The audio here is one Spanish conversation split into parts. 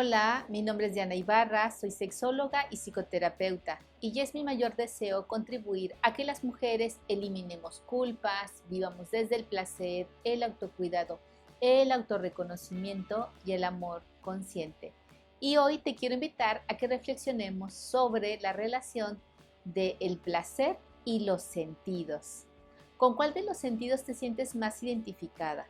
Hola, mi nombre es Diana Ibarra, soy sexóloga y psicoterapeuta y ya es mi mayor deseo contribuir a que las mujeres eliminemos culpas, vivamos desde el placer, el autocuidado, el autorreconocimiento y el amor consciente. Y hoy te quiero invitar a que reflexionemos sobre la relación del placer y los sentidos. ¿Con cuál de los sentidos te sientes más identificada?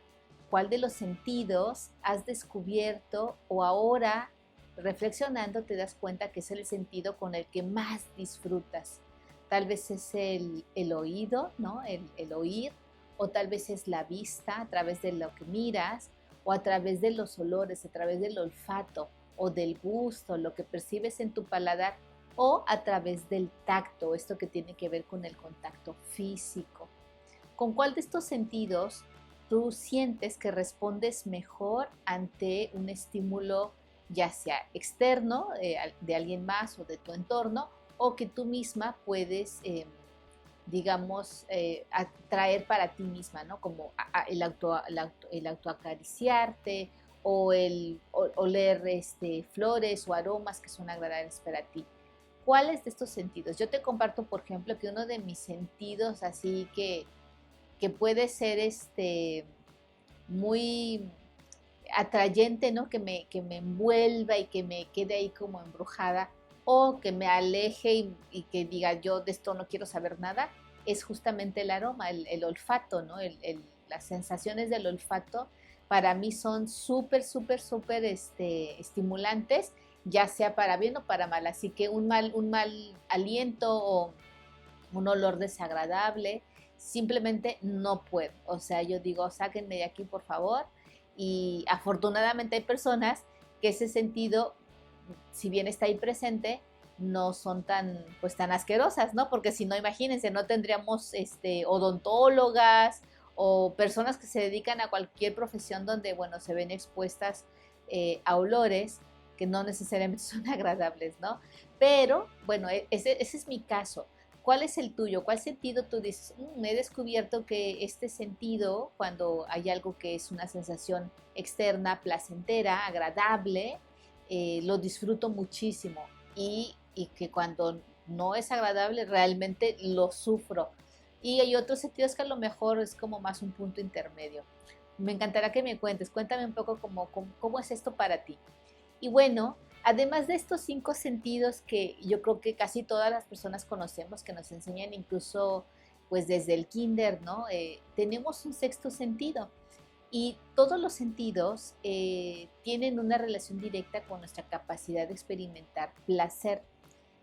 ¿Cuál de los sentidos has descubierto o ahora reflexionando te das cuenta que es el sentido con el que más disfrutas? Tal vez es el oído, ¿no? El oír, o tal vez es la vista a través de lo que miras, o a través de los olores, a través del olfato o del gusto, lo que percibes en tu paladar, o a través del tacto, esto que tiene que ver con el contacto físico. ¿Con cuál de estos sentidos tú sientes que respondes mejor ante un estímulo, ya sea externo, de alguien más o de tu entorno, o que tú misma puedes, digamos, atraer para ti misma, ¿no? Como el autoacariciarte o el oler flores o aromas que son agradables para ti. ¿Cuáles de estos sentidos? Yo te comparto, por ejemplo, que uno de mis sentidos así que puede ser muy atrayente, ¿no? Que me envuelva y que me quede ahí como embrujada, o que me aleje y que diga yo de esto no quiero saber nada, es justamente el aroma, el olfato, ¿no? Las sensaciones del olfato para mí son súper, súper, súper estimulantes, ya sea para bien o para mal. Así que un mal aliento o un olor desagradable, simplemente no puedo. O sea, yo digo, sáquenme de aquí, por favor. Y afortunadamente hay personas que ese sentido, si bien está ahí presente, no son tan asquerosas, ¿no? Porque si no, imagínense, no tendríamos odontólogas o personas que se dedican a cualquier profesión donde, bueno, se ven expuestas a olores que no necesariamente son agradables, ¿no? Pero, bueno, ese es mi caso. ¿Cuál es el tuyo? ¿Cuál sentido tú dices? He descubierto que este sentido, cuando hay algo que es una sensación externa, placentera, agradable, lo disfruto muchísimo y que cuando no es agradable realmente lo sufro. Y hay otros sentidos que a lo mejor es como más un punto intermedio. Me encantará que me cuentes, cuéntame un poco cómo es esto para ti. Y bueno, además de estos 5 sentidos que yo creo que casi todas las personas conocemos, que nos enseñan incluso pues desde el kinder, ¿no? Tenemos un sexto sentido y todos los sentidos tienen una relación directa con nuestra capacidad de experimentar placer.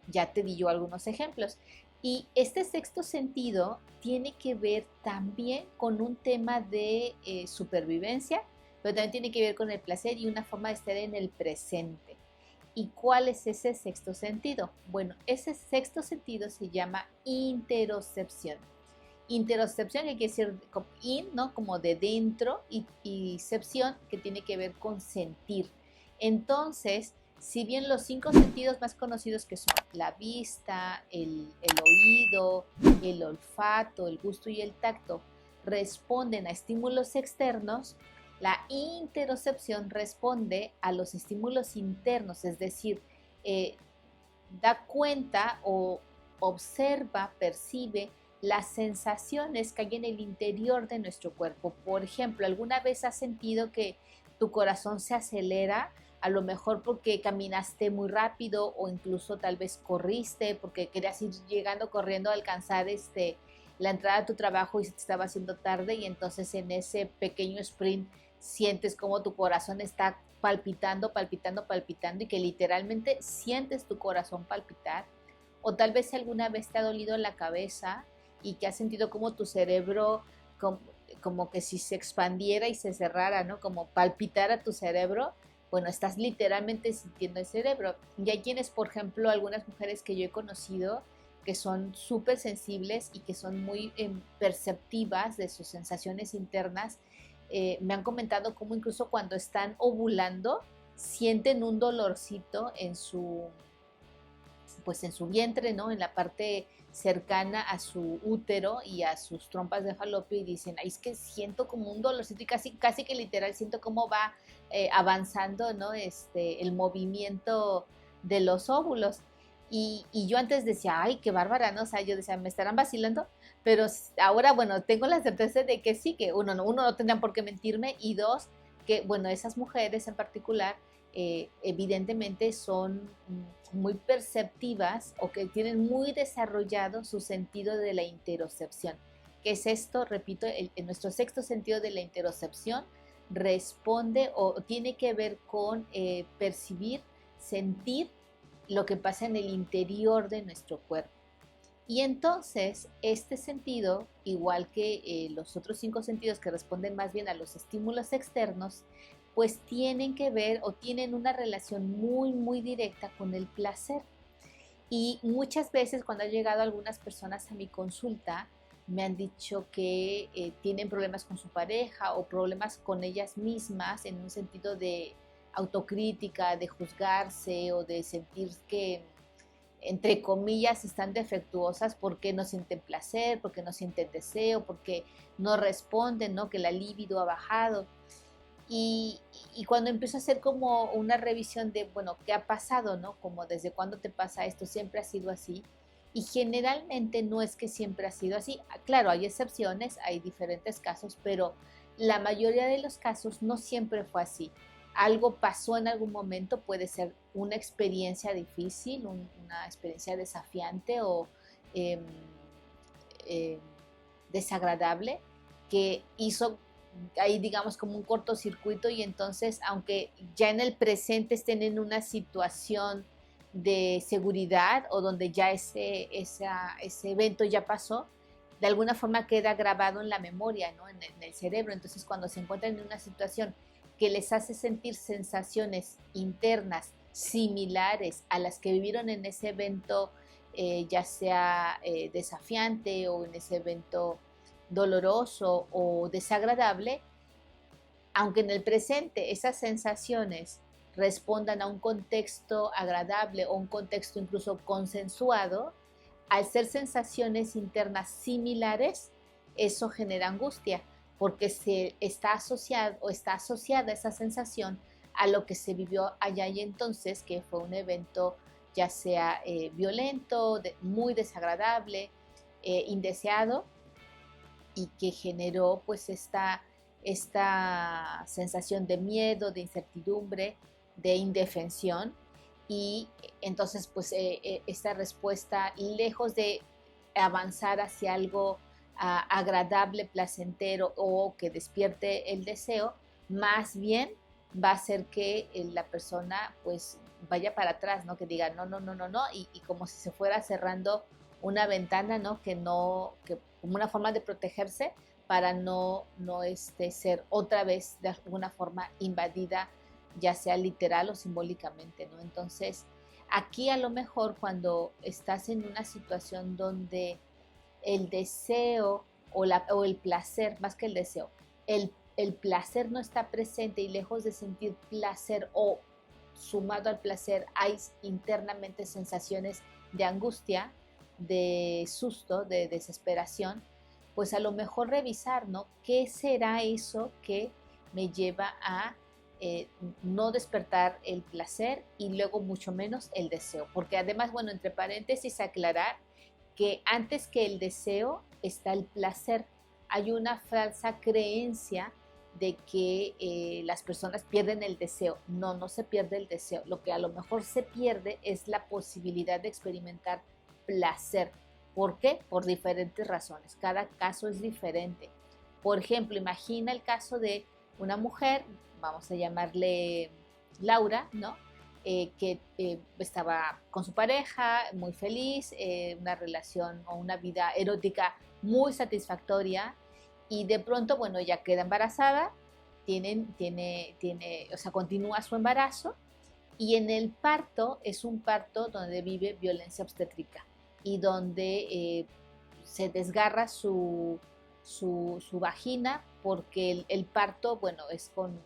Ya te di yo algunos ejemplos. Y este sexto sentido tiene que ver también con un tema de supervivencia, pero también tiene que ver con el placer y una forma de estar en el presente. ¿Y cuál es ese sexto sentido? Bueno, ese sexto sentido se llama interocepción. Interocepción, que quiere decir como in, ¿no? Como de dentro, y cepción, que tiene que ver con sentir. Entonces, si bien los 5 sentidos más conocidos, que son la vista, el oído, el olfato, el gusto y el tacto, responden a estímulos externos, la interocepción responde a los estímulos internos, es decir, eh, da cuenta o observa, percibe las sensaciones que hay en el interior de nuestro cuerpo. Por ejemplo, ¿alguna vez has sentido que tu corazón se acelera? A lo mejor porque caminaste muy rápido o incluso tal vez corriste porque querías ir llegando corriendo a alcanzar la entrada a tu trabajo y se te estaba haciendo tarde, y entonces en ese pequeño sprint sientes como tu corazón está palpitando, palpitando, palpitando, y que literalmente sientes tu corazón palpitar. O tal vez alguna vez te ha dolido la cabeza y que has sentido como tu cerebro, como que si se expandiera y se cerrara, ¿no? Como palpitara tu cerebro. Bueno, estás literalmente sintiendo el cerebro. Y hay quienes, por ejemplo, algunas mujeres que yo he conocido, que son súper sensibles y que son muy perceptivas de sus sensaciones internas, me han comentado cómo incluso cuando están ovulando sienten un dolorcito en su vientre, ¿no? En la parte cercana a su útero y a sus trompas de falopio y dicen, ay, es que siento como un dolorcito y casi que literal siento cómo va avanzando, ¿no? El movimiento de los óvulos. Y yo antes decía, ay, qué bárbara, ¿no? O sea, yo decía, ¿me estarán vacilando? Pero ahora, bueno, tengo la certeza de que sí, que uno no tendrán por qué mentirme, y dos, que, bueno, esas mujeres en particular, evidentemente son muy perceptivas o que tienen muy desarrollado su sentido de la interocepción. ¿Qué es esto? Repito, en nuestro sexto sentido de la interocepción responde o tiene que ver con percibir, sentir lo que pasa en el interior de nuestro cuerpo. Y entonces, este sentido, igual que los otros 5 sentidos que responden más bien a los estímulos externos, pues tienen que ver o tienen una relación muy, muy directa con el placer. Y muchas veces cuando han llegado algunas personas a mi consulta, me han dicho que tienen problemas con su pareja o problemas con ellas mismas en un sentido de autocrítica, de juzgarse o de sentir que entre comillas, están defectuosas porque no sienten placer, porque no sienten deseo, porque no responden, ¿no? Que la libido ha bajado. Y cuando empiezo a hacer como una revisión de, bueno, ¿qué ha pasado, no? Como desde cuándo te pasa esto, siempre ha sido así. Y generalmente no es que siempre ha sido así. Claro, hay excepciones, hay diferentes casos, pero la mayoría de los casos no siempre fue así. Algo pasó en algún momento, puede ser una experiencia difícil, una experiencia desafiante o eh, eh, desagradable que hizo ahí digamos como un cortocircuito y entonces aunque ya en el presente estén en una situación de seguridad o donde ya ese evento ya pasó, de alguna forma queda grabado en la memoria, ¿no? En el cerebro. Entonces cuando se encuentran en una situación que les hace sentir sensaciones internas similares a las que vivieron en ese evento, ya sea desafiante o en ese evento doloroso o desagradable, aunque en el presente esas sensaciones respondan a un contexto agradable o un contexto incluso consensuado, al ser sensaciones internas similares, eso genera angustia, porque se está asociado o está asociada esa sensación a lo que se vivió allá y entonces, que fue un evento ya sea violento, muy desagradable, indeseado, y que generó pues esta sensación de miedo, de incertidumbre, de indefensión. Y entonces pues esta respuesta, lejos de avanzar hacia algo agradable, placentero o que despierte el deseo, más bien va a hacer que la persona pues vaya para atrás, ¿no? Que diga no, no, no, no, no, y como si se fuera cerrando una ventana, ¿no? Que como una forma de protegerse para no ser otra vez de alguna forma invadida, ya sea literal o simbólicamente, ¿no? Entonces, aquí a lo mejor cuando estás en una situación donde el deseo o el placer, más que el deseo, el placer no está presente y lejos de sentir placer o sumado al placer hay internamente sensaciones de angustia, de susto, de desesperación, pues a lo mejor revisar, ¿no? ¿Qué será eso que me lleva a no despertar el placer y luego mucho menos el deseo? Porque además, bueno, entre paréntesis aclarar que antes que el deseo está el placer. Hay una falsa creencia de que las personas pierden el deseo. No, no se pierde el deseo. Lo que a lo mejor se pierde es la posibilidad de experimentar placer. ¿Por qué? Por diferentes razones. Cada caso es diferente. Por ejemplo, imagina el caso de una mujer, vamos a llamarle Laura, ¿no? Que estaba con su pareja, muy feliz, una relación o una vida erótica muy satisfactoria y de pronto, bueno, ella queda embarazada, o sea, continúa su embarazo y en el parto es un parto donde vive violencia obstétrica y donde se desgarra su vagina porque el parto, bueno, es con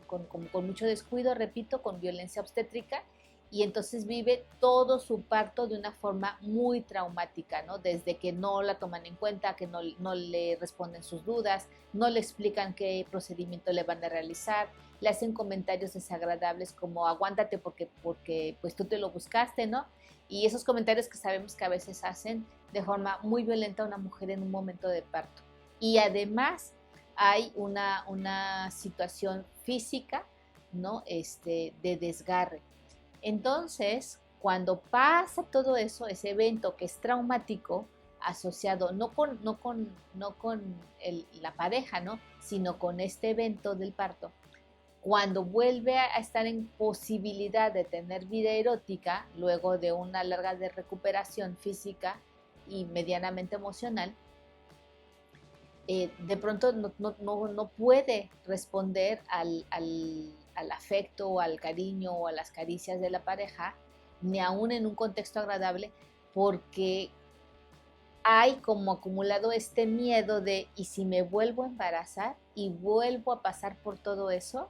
mucho descuido, repito, con violencia obstétrica y entonces vive todo su parto de una forma muy traumática, ¿no? Desde que no la toman en cuenta, que no le responden sus dudas, no le explican qué procedimiento le van a realizar, le hacen comentarios desagradables como aguántate porque pues tú te lo buscaste, ¿no? Y esos comentarios que sabemos que a veces hacen de forma muy violenta a una mujer en un momento de parto. Y además hay una situación física, ¿no? De desgarre. Entonces, cuando pasa todo eso, ese evento que es traumático, asociado no con la pareja, ¿no? Sino con este evento del parto, cuando vuelve a estar en posibilidad de tener vida erótica, luego de una larga de recuperación física y medianamente emocional, de pronto no puede responder al afecto o al cariño o a las caricias de la pareja, ni aún en un contexto agradable, porque hay como acumulado este miedo de, ¿y si me vuelvo a embarazar y vuelvo a pasar por todo eso?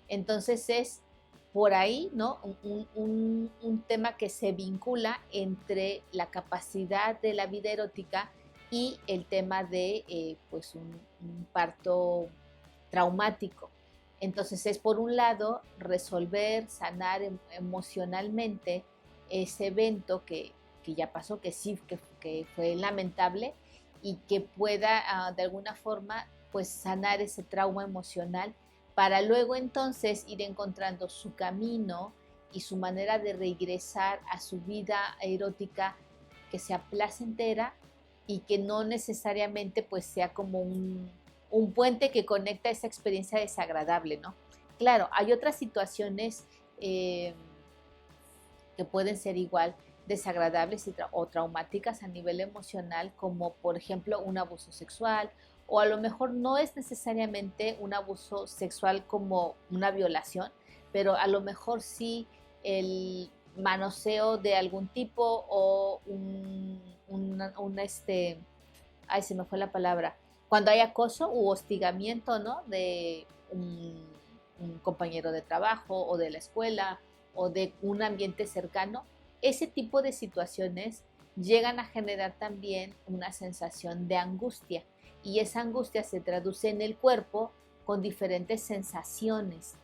Entonces es por ahí, ¿no? Un tema que se vincula entre la capacidad de la vida erótica y el tema de pues un parto traumático. Entonces es por un lado resolver, sanar emocionalmente ese evento que ya pasó, que sí, que fue lamentable y que pueda de alguna forma pues sanar ese trauma emocional para luego entonces ir encontrando su camino y su manera de regresar a su vida erótica que sea placentera y que no necesariamente pues sea como un puente que conecta esa experiencia desagradable, ¿no? Claro, hay otras situaciones que pueden ser igual desagradables o traumáticas a nivel emocional, como por ejemplo un abuso sexual, o a lo mejor no es necesariamente un abuso sexual como una violación, pero a lo mejor sí el manoseo de algún tipo o ay, se me fue la palabra, cuando hay acoso u hostigamiento, ¿no? De un compañero de trabajo o de la escuela o de un ambiente cercano, ese tipo de situaciones llegan a generar también una sensación de angustia y esa angustia se traduce en el cuerpo con diferentes sensaciones.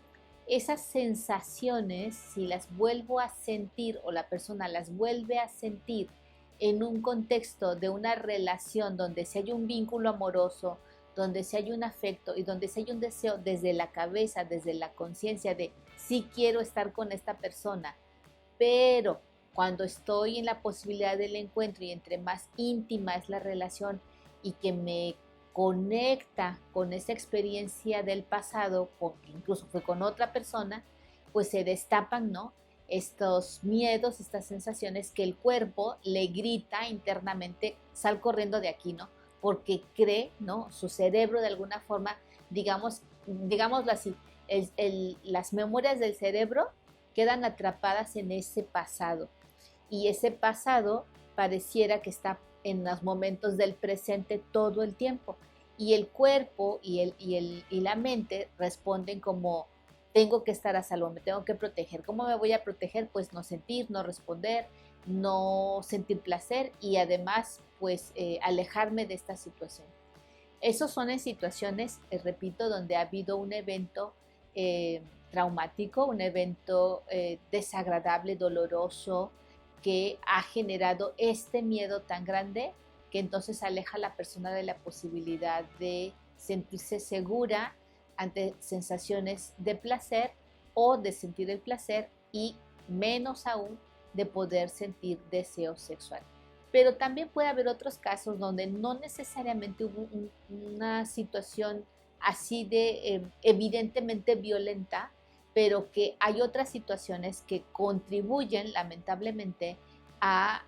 Esas sensaciones, si las vuelvo a sentir o la persona las vuelve a sentir en un contexto de una relación donde se hay un vínculo amoroso, donde se hay un afecto y donde se hay un deseo desde la cabeza, desde la conciencia de sí quiero estar con esta persona, pero cuando estoy en la posibilidad del encuentro y entre más íntima es la relación y que me conecta con esa experiencia del pasado, porque incluso fue con otra persona, pues se destapan, ¿no? Estos miedos, estas sensaciones que el cuerpo le grita internamente, sal corriendo de aquí, ¿no? Porque cree, ¿no? Su cerebro de alguna forma, digámoslo así, las memorias del cerebro quedan atrapadas en ese pasado y ese pasado pareciera que está en los momentos del presente todo el tiempo y el cuerpo y la mente responden como tengo que estar a salvo, me tengo que proteger. ¿Cómo me voy a proteger? Pues no sentir, no responder, no sentir placer y además pues alejarme de esta situación. Esos son en situaciones, repito, donde ha habido un evento traumático, un evento desagradable, doloroso, que ha generado este miedo tan grande que entonces aleja a la persona de la posibilidad de sentirse segura ante sensaciones de placer o de sentir el placer y menos aún de poder sentir deseo sexual. Pero también puede haber otros casos donde no necesariamente hubo una situación así de evidentemente violenta, pero que hay otras situaciones que contribuyen lamentablemente a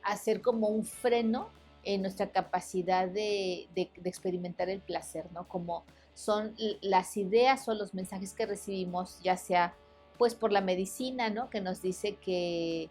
hacer como un freno en nuestra capacidad de experimentar el placer, ¿no? Como son las ideas o los mensajes que recibimos, ya sea pues por la medicina, ¿no? Que nos dice que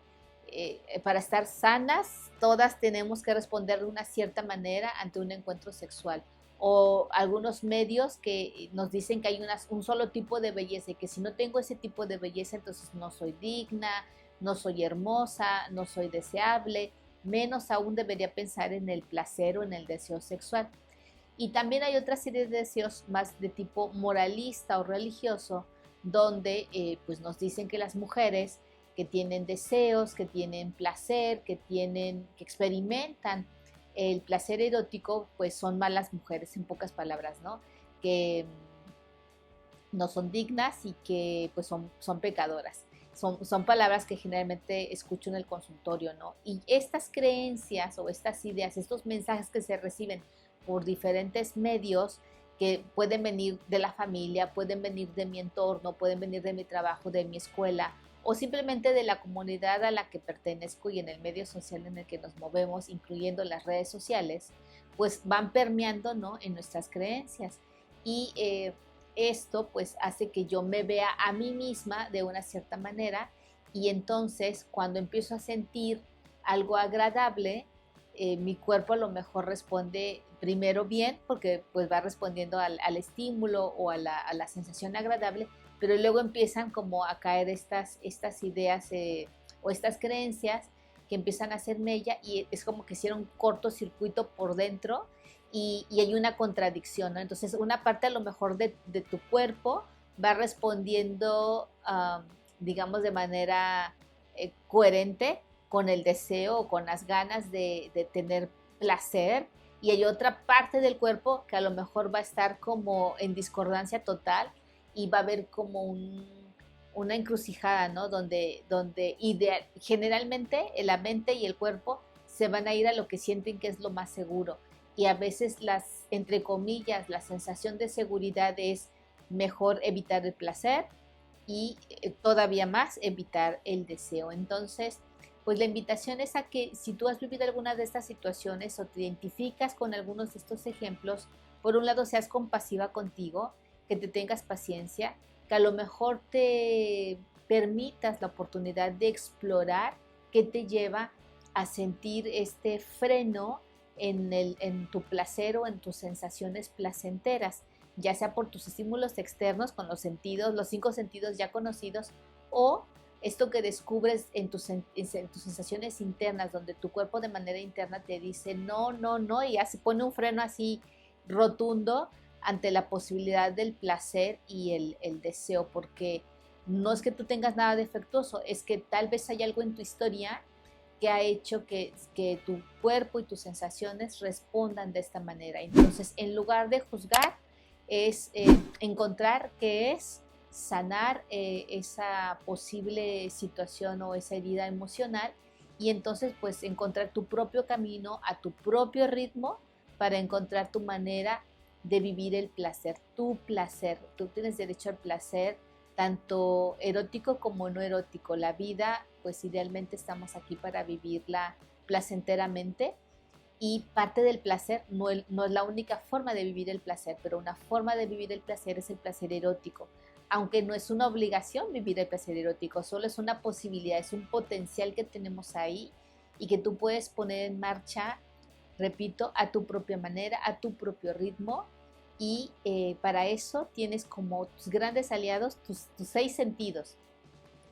para estar sanas, todas tenemos que responder de una cierta manera ante un encuentro sexual. o algunos medios que nos dicen que hay un solo tipo de belleza y que si no tengo ese tipo de belleza, entonces no soy digna, no soy hermosa, no soy deseable, menos aún debería pensar en el placer o en el deseo sexual. Y también hay otra serie de deseos más de tipo moralista o religioso, donde pues nos dicen que las mujeres que tienen deseos, que tienen placer, que experimentan el placer erótico, pues son malas mujeres, en pocas palabras, ¿no? Que no son dignas y que pues son pecadoras. Son palabras que generalmente escucho en el consultorio, ¿no? Y estas creencias o estas ideas, estos mensajes que se reciben por diferentes medios, que pueden venir de la familia, pueden venir de mi entorno, pueden venir de mi trabajo, de mi escuela, o simplemente de la comunidad a la que pertenezco y en el medio social en el que nos movemos, incluyendo las redes sociales, pues van permeando, ¿no?, en nuestras creencias. Y esto pues hace que yo me vea a mí misma de una cierta manera, y entonces cuando empiezo a sentir algo agradable, mi cuerpo a lo mejor responde primero bien, porque pues va respondiendo al estímulo o a la sensación agradable, pero luego empiezan como a caer estas ideas o estas creencias que empiezan a hacer mella, y es como que hicieron un cortocircuito por dentro, y hay una contradicción, ¿no? Entonces una parte a lo mejor de tu cuerpo va respondiendo, digamos, de manera coherente con el deseo o con las ganas de tener placer, y hay otra parte del cuerpo que a lo mejor va a estar como en discordancia total, y va a haber como una encrucijada, ¿no? Donde generalmente la mente y el cuerpo se van a ir a lo que sienten que es lo más seguro, y a veces entre comillas, la sensación de seguridad es mejor evitar el placer, y todavía más evitar el deseo. Entonces, pues la invitación es a que si tú has vivido alguna de estas situaciones o te identificas con algunos de estos ejemplos, por un lado seas compasiva contigo, que te tengas paciencia, que a lo mejor te permitas la oportunidad de explorar qué te lleva a sentir este freno en tu placer o en tus sensaciones placenteras, ya sea por tus estímulos externos con los sentidos, los 5 sentidos ya conocidos, o esto que descubres en tus sensaciones internas, donde tu cuerpo de manera interna te dice no, no, no, y ya se pone un freno así rotundo ante la posibilidad del placer y el deseo, porque no es que tú tengas nada defectuoso, es que tal vez hay algo en tu historia que ha hecho que tu cuerpo y tus sensaciones respondan de esta manera. Entonces, en lugar de juzgar, es encontrar qué es, sanar esa posible situación o esa herida emocional, y entonces pues encontrar tu propio camino a tu propio ritmo para encontrar tu manera de vivir el placer, tu placer. Tú tienes derecho al placer, tanto erótico como no erótico. La vida, pues idealmente estamos aquí para vivirla placenteramente, y parte del placer no es la única forma de vivir el placer, pero una forma de vivir el placer es el placer erótico, aunque no es una obligación vivir el placer erótico, solo es una posibilidad, es un potencial que tenemos ahí y que tú puedes poner en marcha, repito, a tu propia manera, a tu propio ritmo. Y para eso tienes como tus grandes aliados, tus 6 sentidos,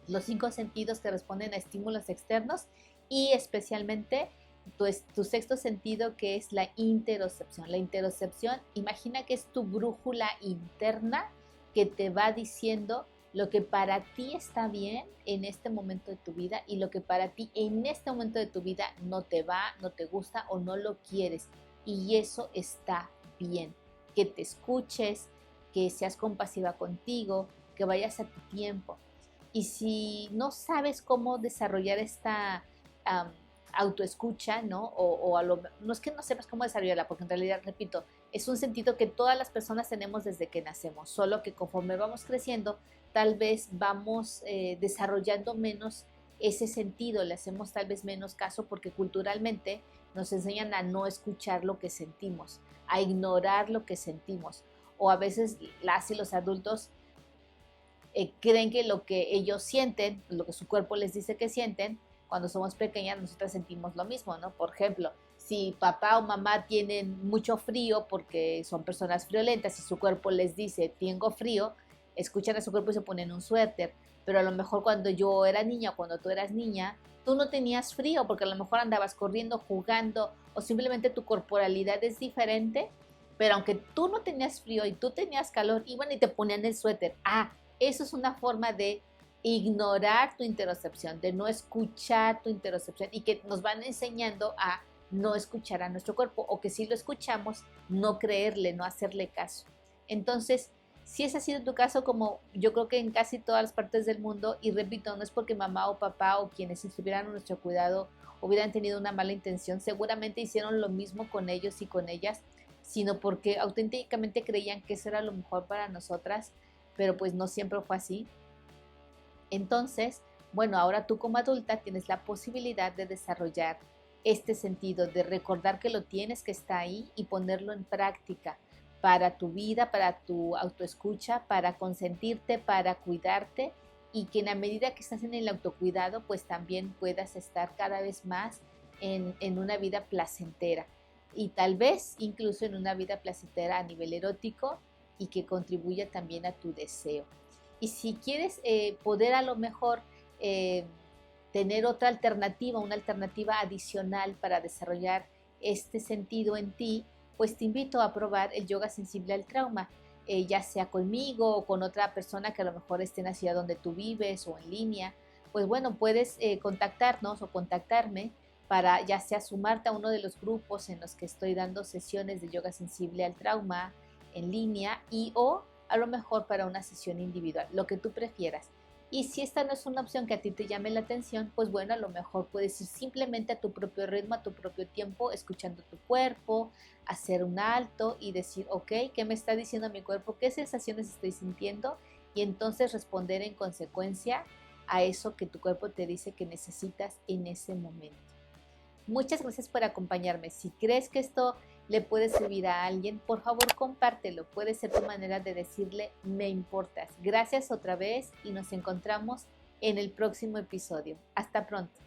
los 5 sentidos que responden a estímulos externos, y especialmente tu sexto sentido, que es la interocepción. La interocepción, imagina que es tu brújula interna que te va diciendo lo que para ti está bien en este momento de tu vida y lo que para ti en este momento de tu vida no te va, no te gusta o no lo quieres. Y eso está bien. Que te escuches, que seas compasiva contigo, que vayas a tu tiempo. Y si no sabes cómo desarrollar esta autoescucha, ¿no? No es que no sepas cómo desarrollarla, porque en realidad, repito, es un sentido que todas las personas tenemos desde que nacemos, solo que conforme vamos creciendo, tal vez vamos desarrollando menos ese sentido, le hacemos tal vez menos caso porque culturalmente nos enseñan a no escuchar lo que sentimos, a ignorar lo que sentimos, o a veces las y los adultos creen que lo que ellos sienten, lo que su cuerpo les dice que sienten, cuando somos pequeñas nosotras sentimos lo mismo, ¿no? Por ejemplo, si papá o mamá tienen mucho frío porque son personas friolentas y su cuerpo les dice tengo frío, escuchan a su cuerpo y se ponen un suéter. Pero a lo mejor cuando yo era niña, cuando tú eras niña, tú no tenías frío porque a lo mejor andabas corriendo, jugando o simplemente tu corporalidad es diferente, pero aunque tú no tenías frío y tú tenías calor, iban y te ponían el suéter. Ah, eso es una forma de ignorar tu interocepción, de no escuchar tu interocepción y que nos van enseñando a no escuchar a nuestro cuerpo o que si lo escuchamos, no creerle, no hacerle caso. Entonces, si ese ha sido tu caso, como yo creo que en casi todas las partes del mundo, y repito, no es porque mamá o papá o quienes estuvieran a nuestro cuidado hubieran tenido una mala intención, seguramente hicieron lo mismo con ellos y con ellas, sino porque auténticamente creían que eso era lo mejor para nosotras, pero pues no siempre fue así. Entonces, bueno, ahora tú como adulta tienes la posibilidad de desarrollar este sentido, de recordar que lo tienes, que está ahí y ponerlo en práctica para tu vida, para tu autoescucha, para consentirte, para cuidarte y que en la medida que estás en el autocuidado, pues también puedas estar cada vez más en una vida placentera y tal vez incluso en una vida placentera a nivel erótico y que contribuya también a tu deseo. Y si quieres poder a lo mejor tener otra alternativa, una alternativa adicional para desarrollar este sentido en ti, pues te invito a probar el yoga sensible al trauma, ya sea conmigo o con otra persona que a lo mejor esté en la ciudad donde tú vives o en línea. Pues bueno, puedes contactarnos o contactarme para ya sea sumarte a uno de los grupos en los que estoy dando sesiones de yoga sensible al trauma en línea y o a lo mejor para una sesión individual, lo que tú prefieras. Y si esta no es una opción que a ti te llame la atención, pues bueno, a lo mejor puedes ir simplemente a tu propio ritmo, a tu propio tiempo, escuchando tu cuerpo, hacer un alto y decir, ok, ¿qué me está diciendo mi cuerpo? ¿Qué sensaciones estoy sintiendo? Y entonces responder en consecuencia a eso que tu cuerpo te dice que necesitas en ese momento. Muchas gracias por acompañarme. Si crees que esto le puede servir a alguien, por favor compártelo. Puede ser tu manera de decirle me importas. Gracias otra vez y nos encontramos en el próximo episodio. Hasta pronto.